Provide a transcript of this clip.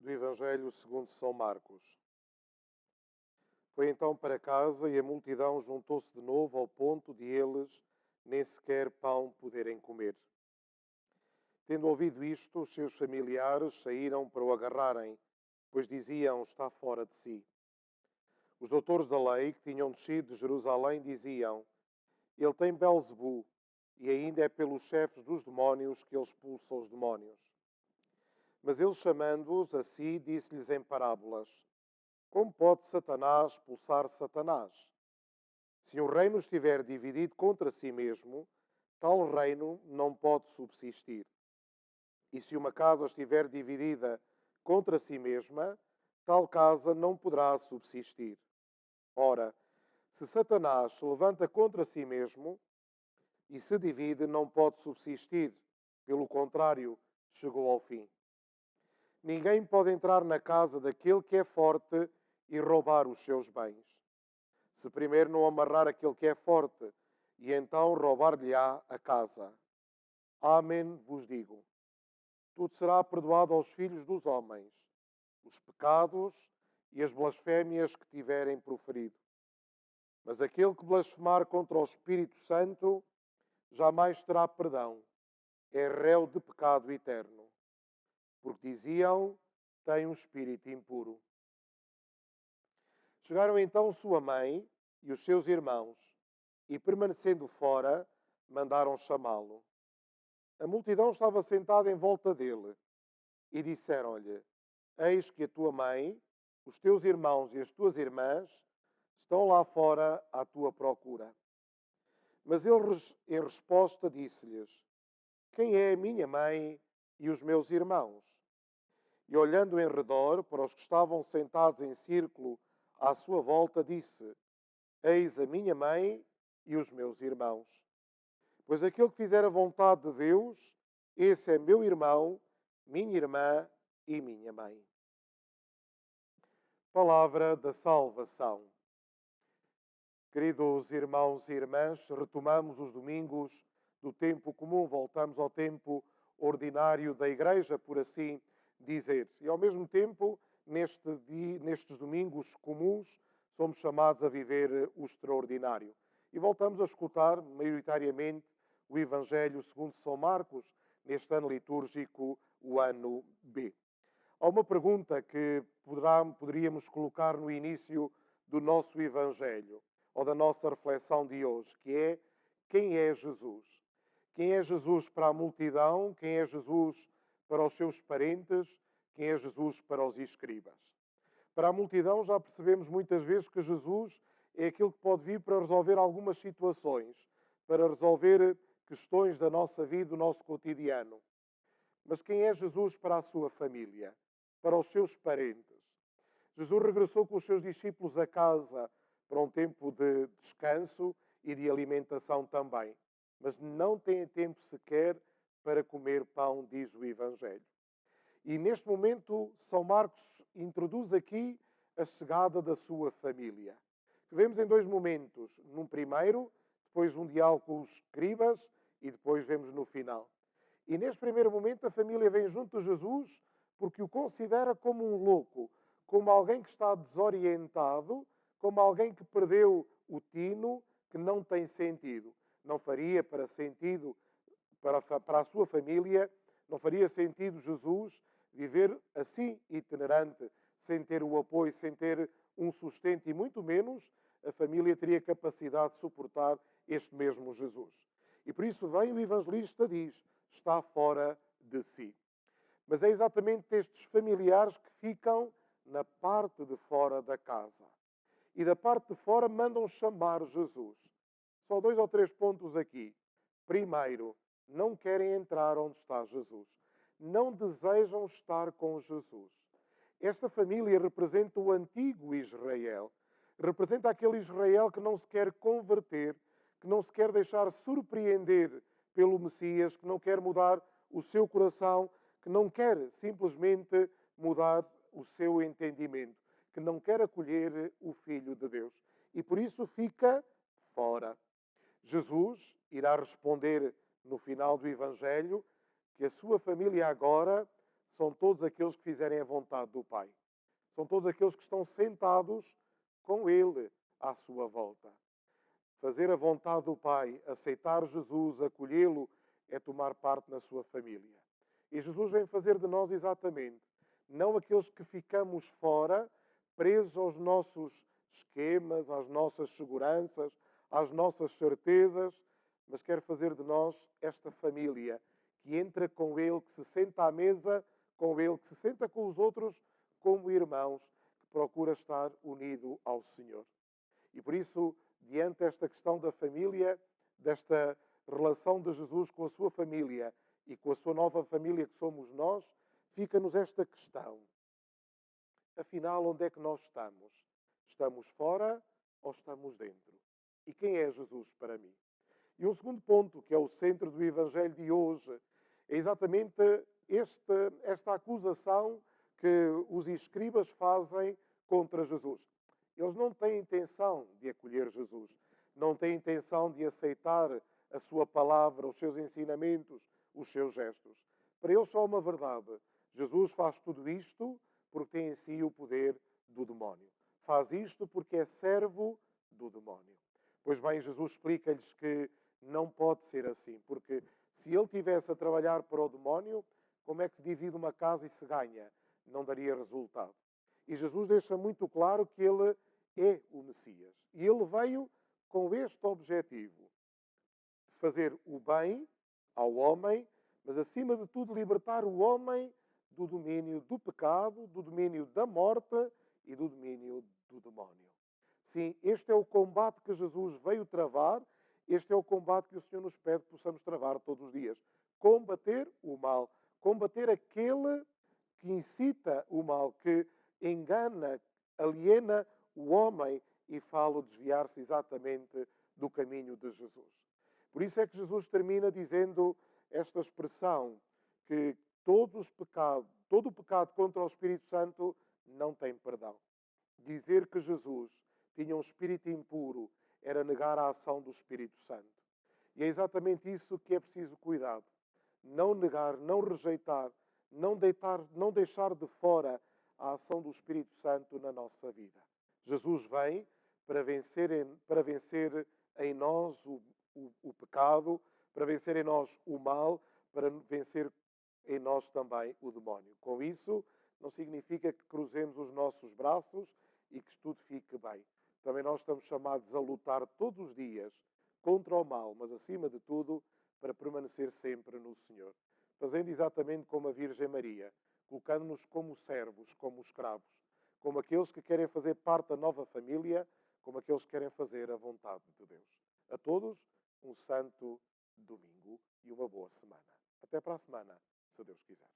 Do Evangelho segundo São Marcos. Foi então para casa e a multidão juntou-se de novo ao ponto de eles nem sequer pão poderem comer. Tendo ouvido isto, os seus familiares saíram para o agarrarem, pois diziam: está fora de si. Os doutores da lei, que tinham descido de Jerusalém, diziam: ele tem Belzebu, e ainda é pelos chefes dos demónios que ele expulsa os demónios. Mas ele, chamando-os a si, disse-lhes em parábolas: como pode Satanás expulsar Satanás? Se um reino estiver dividido contra si mesmo, tal reino não pode subsistir. E se uma casa estiver dividida contra si mesma, tal casa não poderá subsistir. Ora, se Satanás se levanta contra si mesmo e se divide, não pode subsistir. Pelo contrário, chegou ao fim. Ninguém pode entrar na casa daquele que é forte e roubar os seus bens. Se primeiro não amarrar aquele que é forte, e então roubar-lhe-á a casa. Amém vos digo. Tudo será perdoado aos filhos dos homens, os pecados e as blasfémias que tiverem proferido. Mas aquele que blasfemar contra o Espírito Santo jamais terá perdão. É réu de pecado eterno. Porque diziam: tem um espírito impuro. Chegaram então sua mãe e os seus irmãos, e permanecendo fora, mandaram chamá-lo. A multidão estava sentada em volta dele, e disseram-lhe: eis que a tua mãe, os teus irmãos e as tuas irmãs estão lá fora à tua procura. Mas ele, em resposta, disse-lhes: quem é a minha mãe e os meus irmãos? E olhando em redor para os que estavam sentados em círculo à sua volta, disse: eis a minha mãe e os meus irmãos. Pois aquele que fizer a vontade de Deus, esse é meu irmão, minha irmã e minha mãe. Palavra da salvação. Queridos irmãos e irmãs, retomamos os domingos do tempo comum, voltamos ao tempo ordinário da Igreja, por assim dizer. E ao mesmo tempo, nestes domingos comuns, somos chamados a viver o extraordinário. E voltamos a escutar, maioritariamente, o Evangelho segundo São Marcos, neste ano litúrgico, o ano B. Há uma pergunta que poderíamos colocar no início do nosso Evangelho, ou da nossa reflexão de hoje, que é: quem é Jesus? Quem é Jesus para a multidão? Quem é Jesus para os seus parentes? Quem é Jesus para os escribas? Para a multidão já percebemos muitas vezes que Jesus é aquele que pode vir para resolver algumas situações, para resolver questões da nossa vida, do nosso cotidiano. Mas quem é Jesus para a sua família, para os seus parentes? Jesus regressou com os seus discípulos a casa para um tempo de descanso e de alimentação também. Mas não tem tempo sequer para comer pão, diz o Evangelho. E neste momento, São Marcos introduz aqui a chegada da sua família. Que vemos em dois momentos. Num primeiro, depois um diálogo com os escribas e depois vemos no final. E neste primeiro momento a família vem junto de Jesus porque o considera como um louco, como alguém que está desorientado, como alguém que perdeu o tino, que não tem sentido. Não faria para a sua família, não faria sentido Jesus viver assim itinerante, sem ter o apoio, sem ter um sustento e muito menos a família teria capacidade de suportar este mesmo Jesus. E por isso vem o evangelista diz: está fora de si. Mas é exatamente estes familiares que ficam na parte de fora da casa. E da parte de fora mandam chamar Jesus. Só 2 ou 3 pontos aqui. Primeiro, não querem entrar onde está Jesus. Não desejam estar com Jesus. Esta família representa o antigo Israel. Representa aquele Israel que não se quer converter, que não se quer deixar surpreender pelo Messias, que não quer mudar o seu coração, que não quer simplesmente mudar o seu entendimento, que não quer acolher o Filho de Deus. E por isso fica fora. Jesus irá responder no final do Evangelho que a sua família agora são todos aqueles que fizerem a vontade do Pai. São todos aqueles que estão sentados com Ele à sua volta. Fazer a vontade do Pai, aceitar Jesus, acolhê-lo, é tomar parte na sua família. E Jesus vem fazer de nós exatamente, não aqueles que ficamos fora, presos aos nossos esquemas, às nossas seguranças, às nossas certezas, mas quer fazer de nós esta família que entra com Ele, que se senta à mesa com Ele, que se senta com os outros como irmãos, que procura estar unido ao Senhor. E por isso, diante desta questão da família, desta relação de Jesus com a sua família e com a sua nova família que somos nós, fica-nos esta questão. Afinal, onde é que nós estamos? Estamos fora ou estamos dentro? E quem é Jesus para mim? E um segundo ponto, que é o centro do Evangelho de hoje, é exatamente esta acusação que os escribas fazem contra Jesus. Eles não têm intenção de acolher Jesus, não têm intenção de aceitar a sua palavra, os seus ensinamentos, os seus gestos. Para eles só uma verdade. Jesus faz tudo isto porque tem em si o poder do demónio. Faz isto porque é servo do demónio. Pois bem, Jesus explica-lhes que não pode ser assim, porque se ele tivesse a trabalhar para o demónio, como é que se divide uma casa e se ganha? Não daria resultado. E Jesus deixa muito claro que ele é o Messias. E ele veio com este objetivo, de fazer o bem ao homem, mas acima de tudo libertar o homem do domínio do pecado, do domínio da morte e do domínio do demónio. Sim, este é o combate que Jesus veio travar, este é o combate que o Senhor nos pede que possamos travar todos os dias. Combater o mal, combater aquele que incita o mal, que engana, aliena o homem e fala desviar-se exatamente do caminho de Jesus. Por isso é que Jesus termina dizendo esta expressão, que todo o pecado contra o Espírito Santo não tem perdão. Dizer que Jesus tinha um espírito impuro era negar a ação do Espírito Santo. E é exatamente isso que é preciso cuidado. Não negar, não rejeitar, não deixar de fora a ação do Espírito Santo na nossa vida. Jesus vem para vencer em nós o pecado, para vencer em nós o mal, para vencer em nós também o demónio. Com isso, não significa que cruzemos os nossos braços e que tudo fique bem. Também nós estamos chamados a lutar todos os dias contra o mal, mas acima de tudo, para permanecer sempre no Senhor. Fazendo exatamente como a Virgem Maria, colocando-nos como servos, como escravos, como aqueles que querem fazer parte da nova família, como aqueles que querem fazer a vontade de Deus. A todos, um santo domingo e uma boa semana. Até para a semana, se Deus quiser.